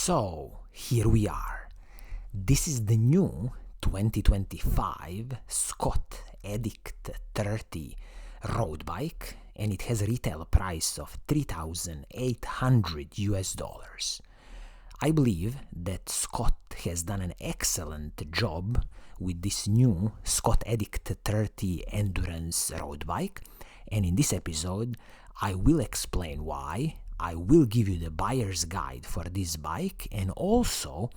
So, here we are. This is the new 2025 Scott Addict 30 road bike, and it has a retail price of $3,800. I believe that Scott has done an excellent job with this new Scott Addict 30 endurance road bike, and in this episode I will explain why. I will give you the buyer's guide for this bike, and also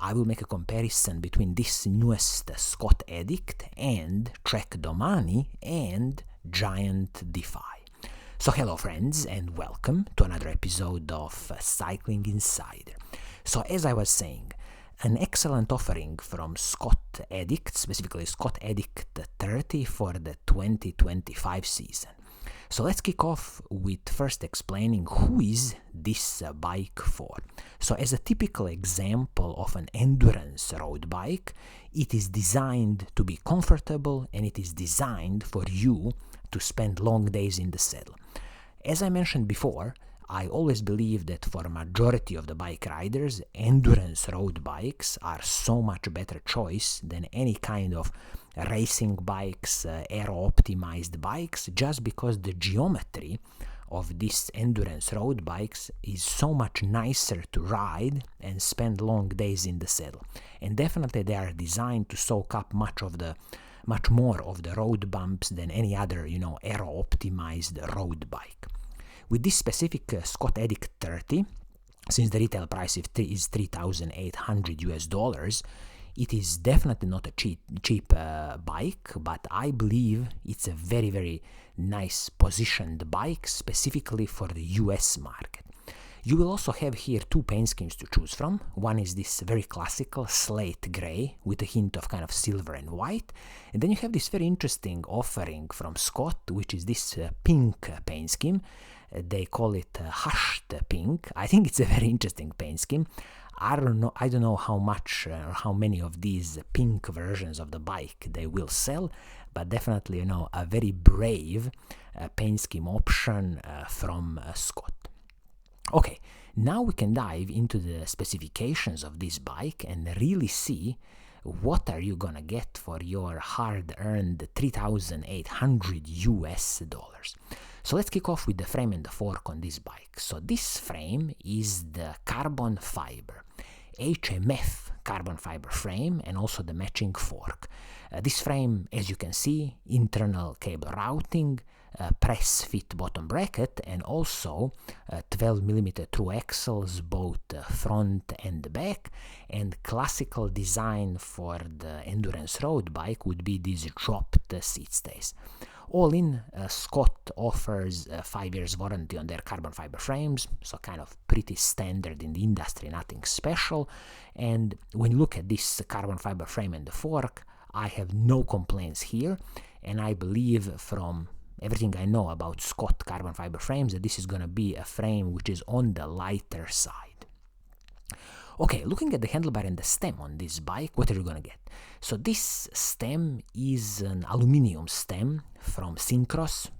I will make a comparison between this newest Scott Addict and Trek Domani and Giant Defy. So hello friends, and welcome to another episode of Cycling Insider. So as I was saying, an excellent offering from Scott Addict, specifically Scott Addict 30 for the 2025 season. So let's kick off with first explaining who is this bike for. So as a typical example of an endurance road bike, it is designed to be comfortable and it is designed for you to spend long days in the saddle. As I mentioned before, I always believe that for a majority of the bike riders, endurance road bikes are so much better choice than any kind of racing bikes, aero-optimized bikes, just because the geometry of these endurance road bikes is so much nicer to ride and spend long days in the saddle. And definitely they are designed to soak up much more of the road bumps than any other, aero-optimized road bike. With this specific Scott Addict 30, since the retail price is $3,800, it is definitely not a cheap bike, but I believe it's a very, very nice positioned bike specifically for the US market. You will also have here two paint schemes to choose from. One is this very classical slate gray with a hint of kind of silver and white. And then you have this very interesting offering from Scott, which is this pink paint scheme. They call it hushed pink. I think it's a very interesting paint scheme. I don't know how much or how many of these pink versions of the bike they will sell, but definitely, a very brave paint scheme option from Scott. Okay, now we can dive into the specifications of this bike and really see what are you gonna get for your hard-earned $3,800. So let's kick off with the frame and the fork on this bike. So this frame is the carbon fiber, HMF carbon fiber frame, and also the matching fork. This frame, as you can see, internal cable routing, press fit bottom bracket, and also 12mm through axles, both front and back. And classical design for the endurance road bike would be these dropped seat stays. All in, Scott offers 5 years warranty on their carbon fiber frames, so kind of pretty standard in the industry, nothing special. And when you look at this carbon fiber frame and the fork, I have no complaints here, and I believe from everything I know about Scott carbon fiber frames that this is going to be a frame which is on the lighter side. Okay, looking at the handlebar and the stem on this bike, what are you going to get? So this stem is an aluminum stem from Syncros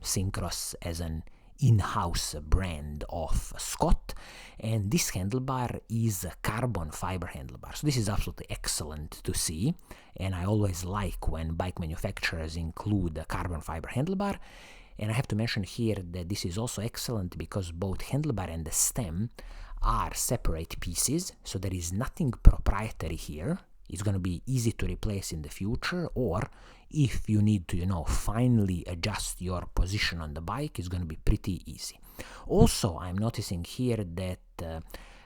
as an in-house brand of Scott, and this handlebar is a carbon fiber handlebar. So this is absolutely excellent to see, and I always like when bike manufacturers include a carbon fiber handlebar. And I have to mention here that this is also excellent because both handlebar and the stem are separate pieces, so there is nothing proprietary here. It's going to be easy to replace in the future, or if you need to, finally adjust your position on the bike, it's going to be pretty easy. Also, I'm noticing here that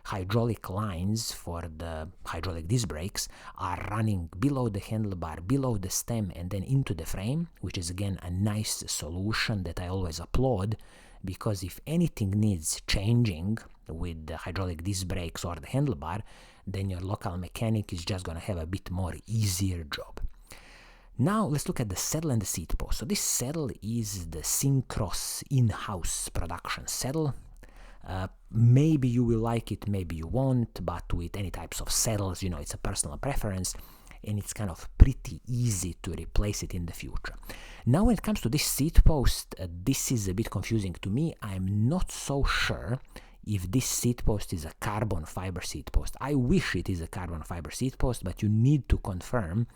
hydraulic lines for the hydraulic disc brakes are running below the handlebar, below the stem, and then into the frame, which is again a nice solution that I always applaud, because if anything needs changing with the hydraulic disc brakes or the handlebar, then your local mechanic is just going to have a bit more easier job. Now let's look at the saddle and the seat post. So this saddle is the Syncros in-house production saddle. Maybe you will like it, maybe you won't, but with any types of saddles, it's a personal preference, and it's kind of pretty easy to replace it in the future. Now when it comes to this seat post, this is a bit confusing to me. I'm not so sure if this seat post is a carbon fiber seat post. I wish it is a carbon fiber seat post, but you need to confirm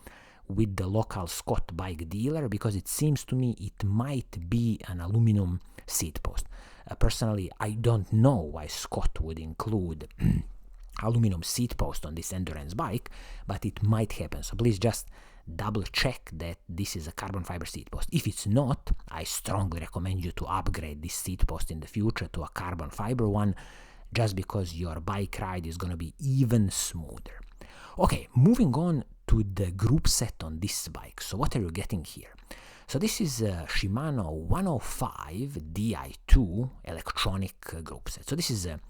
with the local Scott bike dealer, because it seems to me it might be an aluminum seat post. Personally, I don't know why Scott would include aluminum seat post on this endurance bike, but it might happen. So please just double check that this is a carbon fiber seat post. If it's not, I strongly recommend you to upgrade this seat post in the future to a carbon fiber one, just because your bike ride is going to be even smoother. Okay, moving on to the group set on this bike. So what are you getting here? So this is a Shimano 105 Di2 electronic group set. So this is a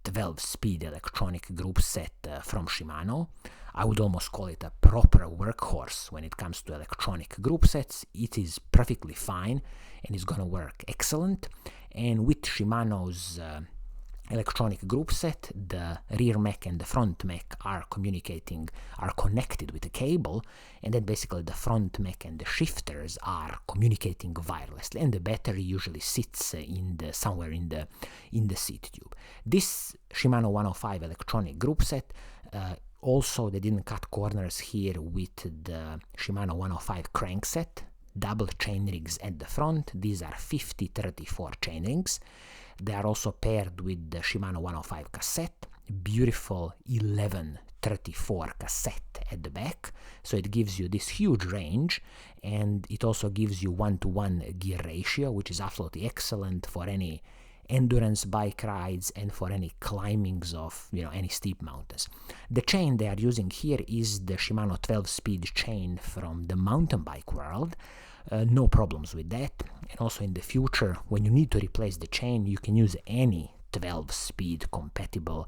12-speed electronic group set from Shimano. I would almost call it a proper workhorse when it comes to electronic group sets. It is perfectly fine and is going to work excellent. And with Shimano's electronic group set, the rear mech and the front mech are connected with a cable, and then basically the front mech and the shifters are communicating wirelessly, and the battery usually sits somewhere in the seat tube. This Shimano 105 electronic group set, also they didn't cut corners here with the Shimano 105 crankset, double chain rings at the front. These are 50-34 chain rings. They are also paired with the Shimano 105 cassette, beautiful 11-34 cassette at the back, so it gives you this huge range, and it also gives you 1-to-1 gear ratio, which is absolutely excellent for any endurance bike rides and for any climbings of any steep mountains. The chain they are using here is the Shimano 12-speed chain from the mountain bike world. No problems with that. And also in the future, when you need to replace the chain, you can use any 12-speed compatible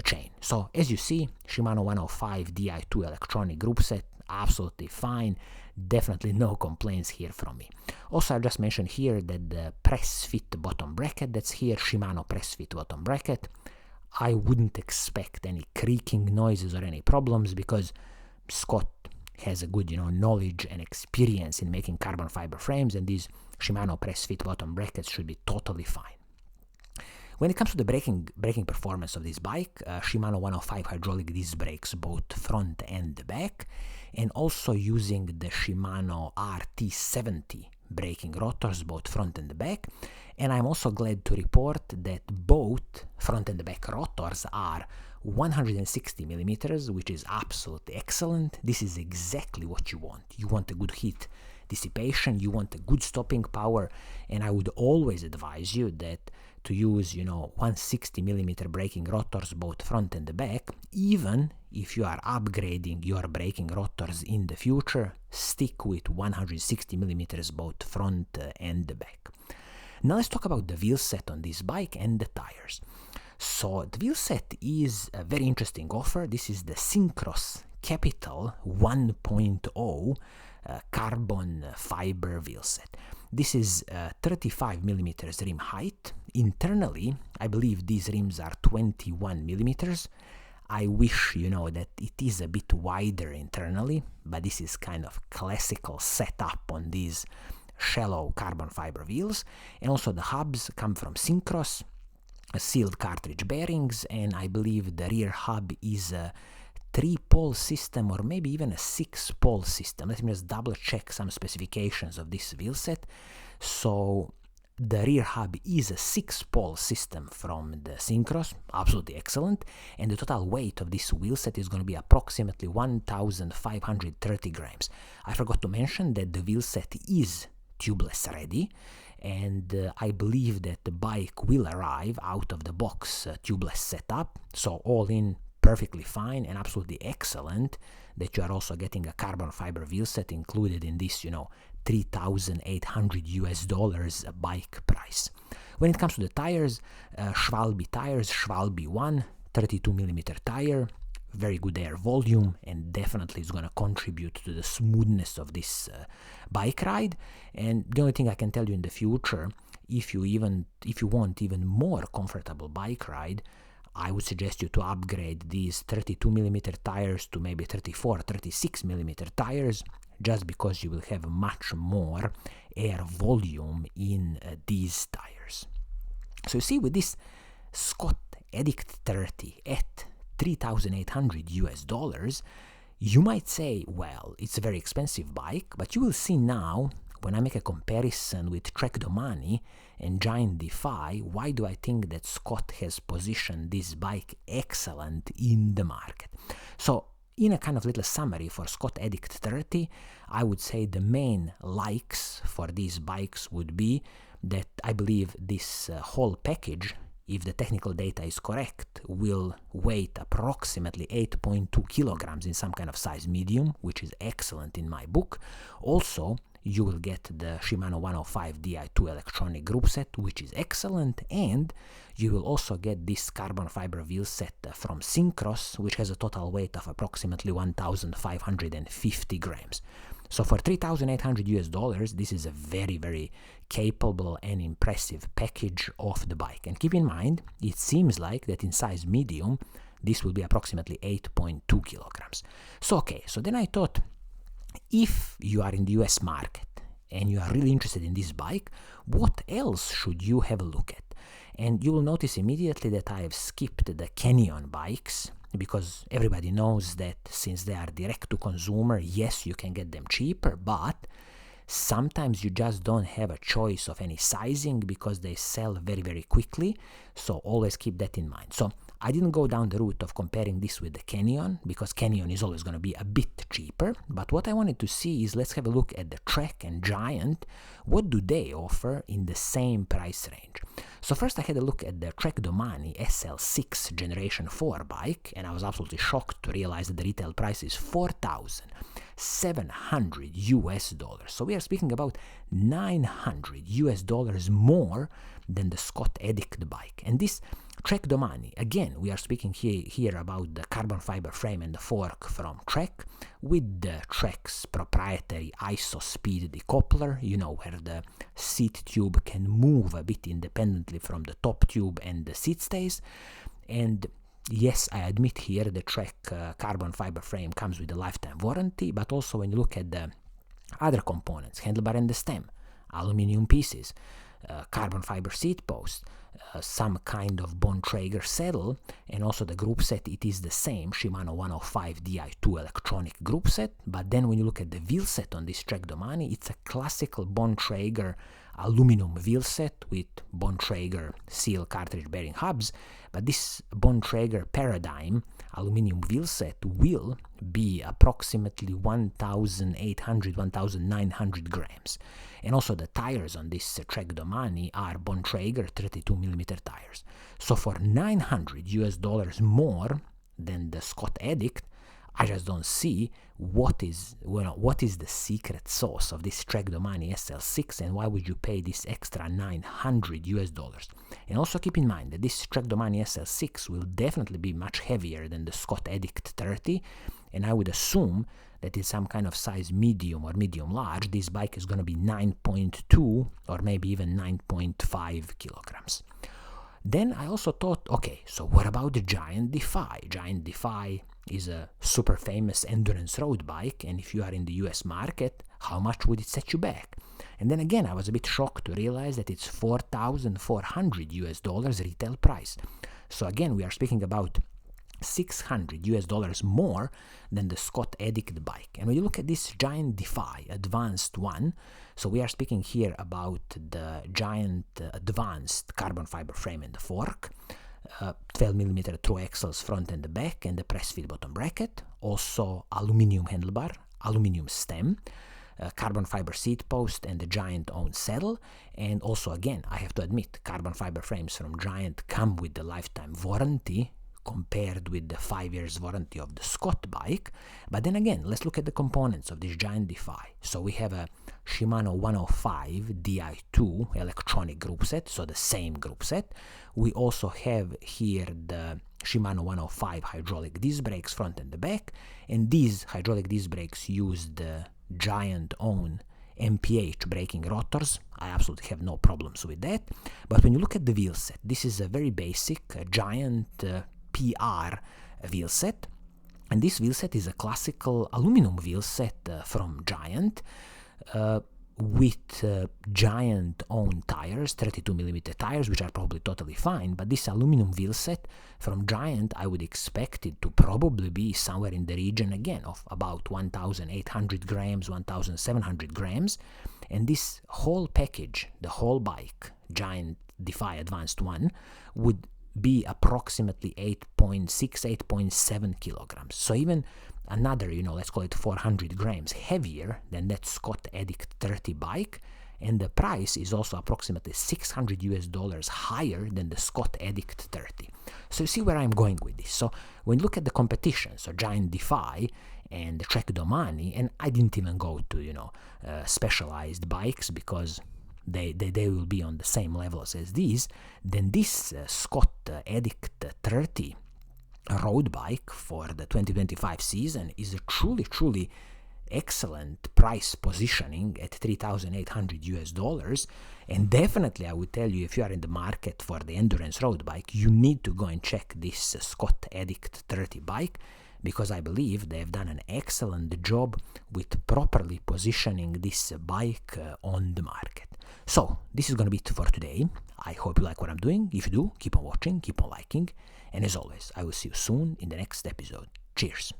chain. So as you see, Shimano 105 Di2 electronic group set, absolutely fine. Definitely no complaints here from me. Also, I just mentioned here that the press fit bottom bracket, that's here, Shimano press fit bottom bracket. I wouldn't expect any creaking noises or any problems, because Scott has a good knowledge and experience in making carbon fiber frames, and these Shimano press fit bottom brackets should be totally fine. When it comes to the braking performance of this bike, Shimano 105 hydraulic disc brakes both front and back, and also using the Shimano RT70 braking rotors both front and back. And I'm also glad to report that both front and back rotors are 160 millimeters, which is absolutely excellent. This is exactly what you want. You want a good heat dissipation, you want a good stopping power, and I would always advise you that to use 160 millimeter braking rotors both front and back. Even if you are upgrading your braking rotors in the future, stick with 160 millimeters both front and back. Now let's talk about the wheel set on this bike and the tires. So the wheel set is a very interesting offer. This is the Syncros Capital 1.0 carbon fiber wheel set. This is 35 millimeters rim height. Internally, I believe these rims are 21 millimeters. I wish, that it is a bit wider internally, but this is kind of classical setup on these shallow carbon fiber wheels. And also the hubs come from Syncros, sealed cartridge bearings, and I believe the rear hub is a 3-pole system or maybe even a 6-pole system. Let me just double check some specifications of this wheel set. So the rear hub is a 6-pole system from the Syncros, absolutely excellent, and the total weight of this wheel set is going to be approximately 1,530 grams. I forgot to mention that the wheel set is tubeless ready, and I believe that the bike will arrive out of the box tubeless setup, so all in perfectly fine and absolutely excellent that you are also getting a carbon fiber wheel set included in this, $3,800 bike price. When it comes to the tires, Schwalbe tires, Schwalbe 1, 32 millimeter tire, very good air volume, and definitely is going to contribute to the smoothness of this bike ride. And the only thing I can tell you in the future, if you want even more comfortable bike ride, I would suggest you to upgrade these 32 millimeter tires to maybe 34, 36 millimeter tires, just because you will have much more air volume in these tires. So you see, with this Scott Addict 30 at $3,800, you might say, well, it's a very expensive bike, but you will see now, when I make a comparison with Trek Domani and Giant Defy, why do I think that Scott has positioned this bike excellent in the market. So, in a kind of little summary for Scott Addict 30, I would say the main likes for these bikes would be that I believe this whole package, if the technical data is correct, will weigh approximately 8.2 kilograms in some kind of size medium, which is excellent in my book. Also, you will get the Shimano 105 Di2 electronic group set, which is excellent, and you will also get this carbon fiber wheel set from Syncross, which has a total weight of approximately 1,550 grams. So for $3,800, this is a very, very capable and impressive package of the bike. And keep in mind, it seems like that in size medium, this will be approximately 8.2 kilograms. So okay, so then I thought, if you are in the US market and you are really interested in this bike, what else should you have a look at? And you will notice immediately that I have skipped the Canyon bikes, because everybody knows that since they are direct to consumer, yes, you can get them cheaper, but sometimes you just don't have a choice of any sizing because they sell very, very quickly. So always keep that in mind. So I didn't go down the route of comparing this with the Canyon, because Canyon is always going to be a bit cheaper. But what I wanted to see is, let's have a look at the Trek and Giant. What do they offer in the same price range? So first I had a look at the Trek Domani SL6 Generation 4 bike, and I was absolutely shocked to realize that the retail price is $4,700. So we are speaking about $900 more than the Scott Addict bike. And this Trek Domani, again, we are speaking here about the carbon fiber frame and the fork from Trek, with the Trek's proprietary ISO speed decoupler, you know, where the seat tube can move a bit independently from the top tube and the seat stays. And yes, I admit here the Trek carbon fiber frame comes with a lifetime warranty, but also when you look at the other components, handlebar and the stem, aluminum pieces, carbon fiber seat post, some kind of Bontrager saddle, and also the group set, it is the same Shimano 105 Di2 electronic group set. But then when you look at the wheel set on this Trek Domani, it's a classical Bontrager aluminum wheel set with Bontrager seal cartridge bearing hubs. But this Bontrager Paradigm aluminum wheel set will be approximately 1,900 grams. And also the tires on this Trek Domani are Bontrager 32mm tires. So for $900 more than the Scott Addict, I just don't see what is the secret sauce of this Trek Domani SL6, and why would you pay this extra $900? And also keep in mind that this Trek Domani SL6 will definitely be much heavier than the Scott Addict 30, and I would assume that in some kind of size medium or medium large, this bike is going to be 9.2 or maybe even 9.5 kilograms. Then I also thought, okay, so what about the Giant Defy? Giant Defy is a super famous endurance road bike, and if you are in the US market, how much would it set you back? And then again, I was a bit shocked to realize that it's $4,400 retail price. So again, we are speaking about $600 more than the Scott Addict bike. And when you look at this Giant Defy Advanced one, so we are speaking here about the Giant Advanced carbon fiber frame and the fork, 12mm through axles front and the back, and the press fit bottom bracket, also aluminum handlebar, aluminum stem, carbon fiber seat post, and the Giant own saddle. And also again, I have to admit, carbon fiber frames from Giant come with the lifetime warranty compared with the 5 years warranty of the Scott bike. But then again, let's look at the components of this Giant Defy. So we have a Shimano 105 Di2 electronic group set, so the same group set. We also have here the Shimano 105 hydraulic disc brakes front and the back, and these hydraulic disc brakes use the Giant own MPH braking rotors. I absolutely have no problems with that. But when you look at the wheel set, this is a very basic Giant PR wheel set, and this wheel set is a classical aluminum wheel set from Giant, with Giant own tires, 32mm tires, which are probably totally fine, but this aluminum wheel set from Giant, I would expect it to probably be somewhere in the region again of about 1,800 grams, 1,700 grams, and this whole package, the whole bike, Giant Defy Advanced 1, would be approximately 8.6, 8.7 kilograms. So even another, let's call it 400 grams heavier than that Scott Addict 30 bike, and the price is also approximately $600 higher than the Scott Addict 30. So you see where I'm going with this. So when you look at the competition, so Giant Defy and Trek Domani, and I didn't even go to, specialized bikes because they will be on the same levels as these, then this Scott Addict 30 road bike for the 2025 season is a truly excellent price positioning at $3,800, and definitely I would tell you, if you are in the market for the endurance road bike, you need to go and check this Scott Addict 30 bike, because I believe they have done an excellent job with properly positioning this bike on the market. So this is going to be it for today. I hope you like what I'm doing. If you do, keep on watching, keep on liking, and as always, I will see you soon in the next episode. Cheers!